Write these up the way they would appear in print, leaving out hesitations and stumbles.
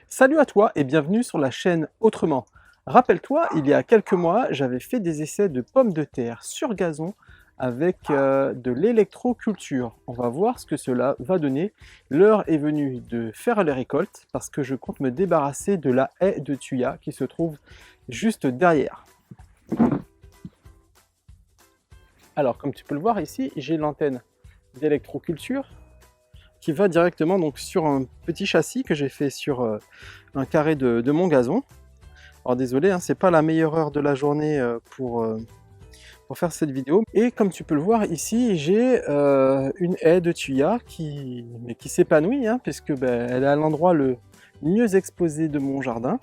Salut à toi et bienvenue sur la chaîne Autrement. Rappelle-toi, il y a quelques mois, j'avais fait des essais de pommes de terre sur gazon avec de l'électroculture. On va voir ce que cela va donner. L'heure est venue de faire les récoltes parce que je compte me débarrasser de la haie de tuya qui se trouve juste derrière. Alors, comme tu peux le voir ici, j'ai l'antenne d'électroculture qui va directement donc sur un petit châssis que j'ai fait sur un carré de mon gazon. Alors désolé, hein, c'est pas la meilleure heure de la journée pour faire cette vidéo. Et comme tu peux le voir ici, j'ai une haie de tuya qui s'épanouit, hein, puisque ben, elle est à l'endroit le mieux exposé de mon jardin.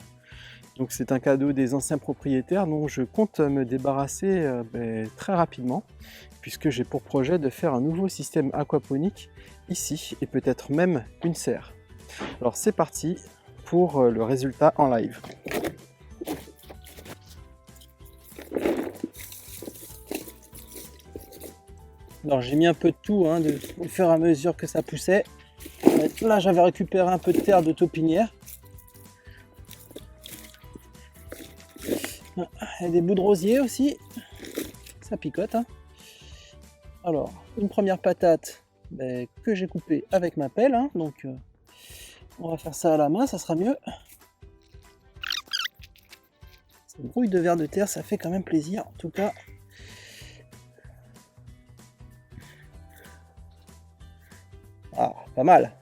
Donc c'est un cadeau des anciens propriétaires dont je compte me débarrasser ben, très rapidement, puisque j'ai pour projet de faire un nouveau système aquaponique ici, et peut-être même une serre. Alors c'est parti pour le résultat en live. Alors j'ai mis un peu de tout, hein, au fur et à mesure que ça poussait. Là j'avais récupéré un peu de terre de taupinière. Il y a des bouts de rosier aussi. Ça picote. Hein. Alors, une première patate que j'ai coupée avec ma pelle. Hein, donc on va faire ça à la main, ça sera mieux. Cette brouille de vers de terre, ça fait quand même plaisir. En tout cas, ah, pas mal.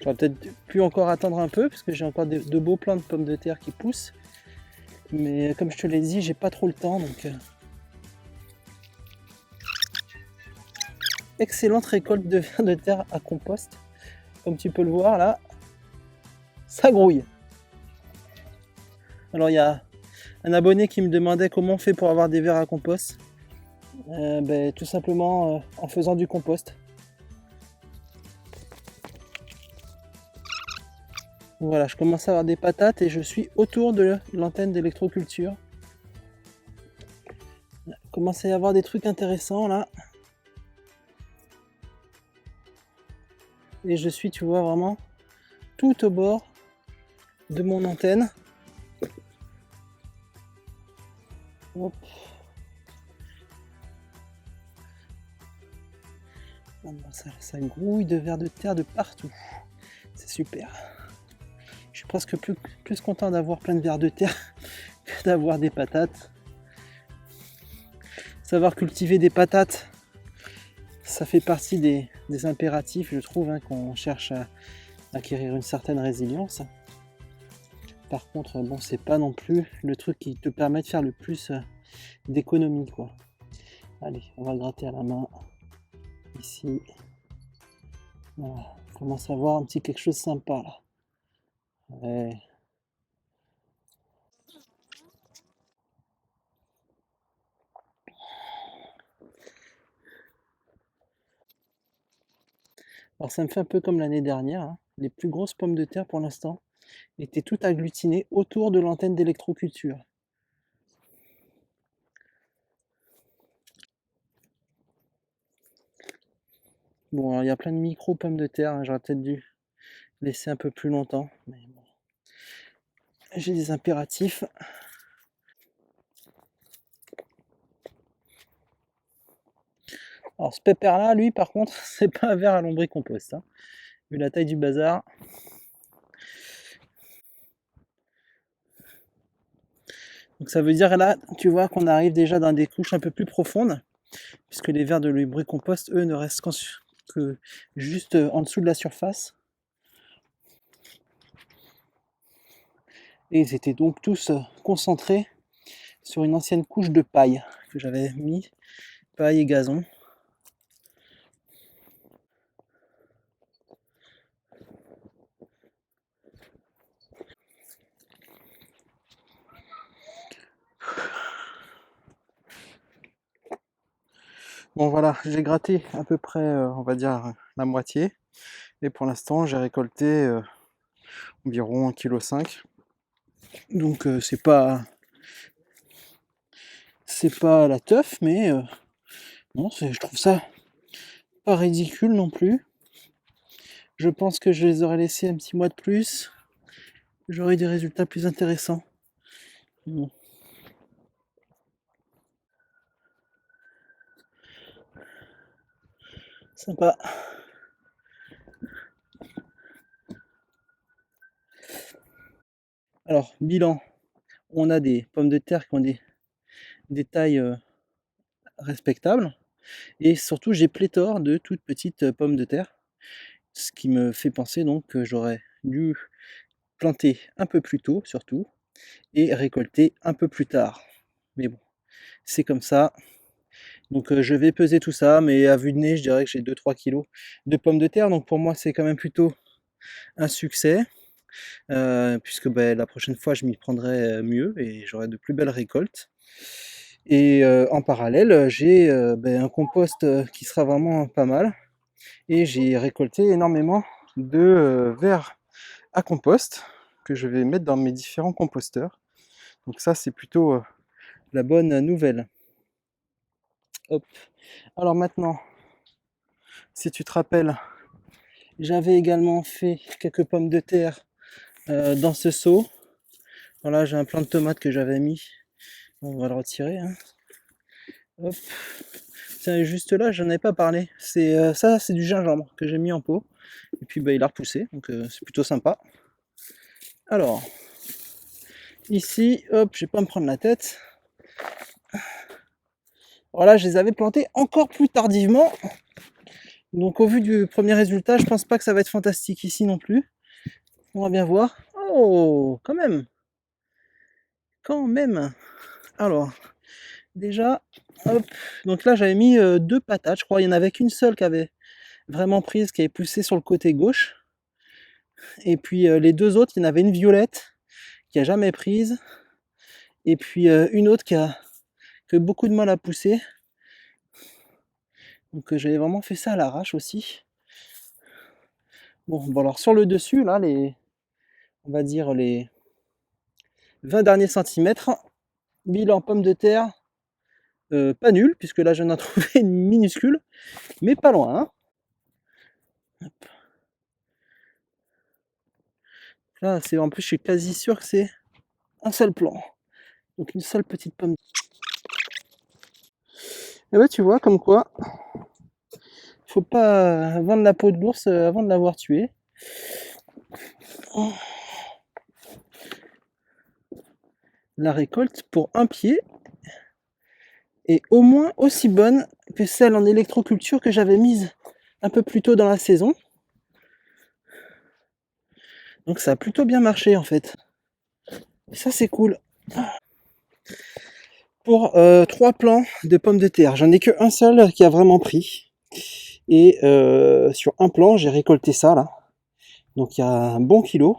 J'aurais peut-être pu encore attendre un peu parce que j'ai encore de beaux plants de pommes de terre qui poussent. Mais comme je te l'ai dit, j'ai pas trop le temps. Donc, excellente récolte de vers de terre à compost. Comme tu peux le voir là, ça grouille. Alors il y a un abonné qui me demandait comment on fait pour avoir des vers à compost. Tout simplement en faisant du compost. Voilà, je commence à avoir des patates et je suis autour de l'antenne d'électroculture. Il commence à y avoir des trucs intéressants là. Et je suis, tu vois, vraiment tout au bord de mon antenne. Hop. Ça grouille de vers de terre de partout. C'est super. Je suis presque plus content d'avoir plein de vers de terre que d'avoir des patates. Savoir cultiver des patates, ça fait partie des impératifs, je trouve, hein, qu'on cherche à acquérir une certaine résilience. Par contre, bon, c'est pas non plus le truc qui te permet de faire le plus d'économie, quoi. Allez, on va gratter à la main. Ici. Voilà, on commence à voir un petit quelque chose de sympa, là. Ouais. Alors ça me fait un peu comme l'année dernière, hein. Les plus grosses pommes de terre pour l'instant étaient toutes agglutinées autour de l'antenne d'électroculture. Bon, alors, il y a plein de micro pommes de terre, hein, j'aurais peut-être dû laisser un peu plus longtemps, mais bon. J'ai des impératifs. Alors ce pépère là, lui par contre, c'est pas un verre à lombricompost, hein. Vu la taille du bazar. Donc ça veut dire là, tu vois qu'on arrive déjà dans des couches un peu plus profondes, puisque les vers de lombricompost, eux, ne restent que juste en dessous de la surface. Et ils étaient donc tous concentrés sur une ancienne couche de paille que j'avais mis, paille et gazon. Bon voilà, j'ai gratté à peu près, on va dire, la moitié. Et pour l'instant, j'ai récolté environ 1,5 kg. Donc c'est pas la teuf, mais non, je trouve ça pas ridicule non plus. Je pense que je les aurais laissés un petit mois de plus. J'aurais eu des résultats plus intéressants. Bon. Sympa. Alors, bilan. On a des pommes de terre qui ont des tailles respectables. Et surtout, j'ai pléthore de toutes petites pommes de terre. Ce qui me fait penser donc que j'aurais dû planter un peu plus tôt, surtout, et récolter un peu plus tard. Mais bon, c'est comme ça. Donc je vais peser tout ça, mais à vue de nez, je dirais que j'ai 2-3 kilos de pommes de terre. Donc pour moi, c'est quand même plutôt un succès, puisque la prochaine fois, je m'y prendrai mieux et j'aurai de plus belles récoltes. Et en parallèle, j'ai un compost qui sera vraiment pas mal. Et j'ai récolté énormément de vers à compost que je vais mettre dans mes différents composteurs. Donc ça, c'est plutôt la bonne nouvelle. Hop. Alors maintenant, si tu te rappelles, j'avais également fait quelques pommes de terre dans ce seau. Voilà, j'ai un plant de tomates que j'avais mis. On va le retirer. Hein. Hop. Tiens, juste là, j'en avais pas parlé. C'est ça, c'est du gingembre que j'ai mis en pot. Et puis il a repoussé, donc c'est plutôt sympa. Alors, ici, hop, je vais pas me prendre la tête. Voilà, je les avais plantés encore plus tardivement. Donc au vu du premier résultat, je pense pas que ça va être fantastique ici non plus. On va bien voir. Oh, quand même. Quand même. Alors, déjà, hop. Donc là, j'avais mis 2 patates, je crois. Il n'y en avait qu'une seule qui avait vraiment prise, qui avait poussé sur le côté gauche. Et puis les 2 autres, il y en avait une violette qui a jamais prise. Et puis une autre qui a beaucoup de mal à pousser. Donc j'avais vraiment fait ça à l'arrache aussi. Bon, alors sur le dessus, là, on va dire les 20 derniers centimètres, bilan pomme de terre, pas nul, puisque là je viens d'en trouver une minuscule, mais pas loin. Hein. Hop. Là, en plus, je suis quasi sûr que c'est un seul plant. Donc une seule petite pomme. Et ouais, tu vois, comme quoi, faut pas vendre la peau de l'ours avant de l'avoir tué. La récolte pour un pied est au moins aussi bonne que celle en électroculture que j'avais mise un peu plus tôt dans la saison. Donc ça a plutôt bien marché en fait. Et ça c'est cool. Pour 3 plants de pommes de terre, j'en ai qu'un seul qui a vraiment pris. Et sur un plant, j'ai récolté ça là. Donc il y a un bon kilo.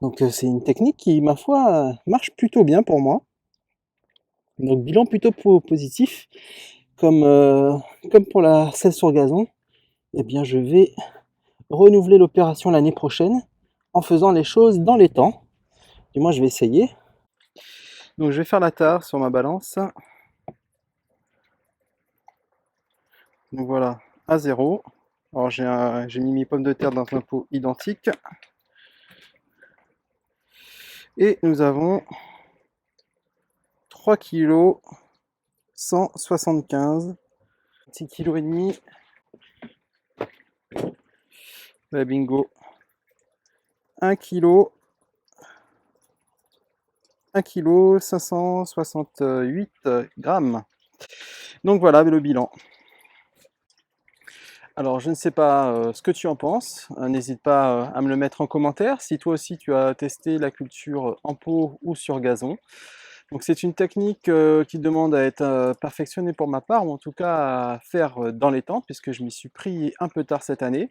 Donc c'est une technique qui, ma foi, marche plutôt bien pour moi. Donc bilan plutôt positif. Comme pour la selle sur gazon, eh bien je vais renouveler l'opération l'année prochaine en faisant les choses dans les temps. Du moins je vais essayer. Donc je vais faire la tare sur ma balance. Donc voilà, à 0. Alors j'ai mis mes pommes de terre dans un pot identique. Et nous avons 3 kg 175. 6 kg et demi. Bingo. 1 kg 1 kg 568 grammes. Donc voilà le bilan. Alors je ne sais pas ce que tu en penses, n'hésite pas à me le mettre en commentaire si toi aussi tu as testé la culture en pot ou sur gazon. Donc c'est une technique qui demande à être perfectionnée pour ma part, ou en tout cas à faire dans les temps, puisque je m'y suis pris un peu tard cette année.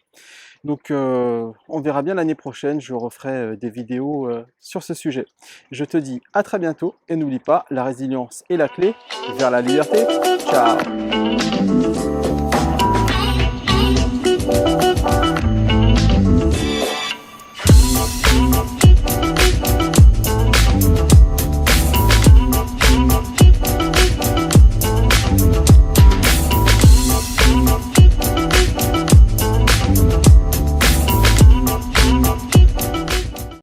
Donc on verra bien l'année prochaine, je referai des vidéos sur ce sujet. Je te dis à très bientôt et n'oublie pas, la résilience est la clé vers la liberté. Ciao!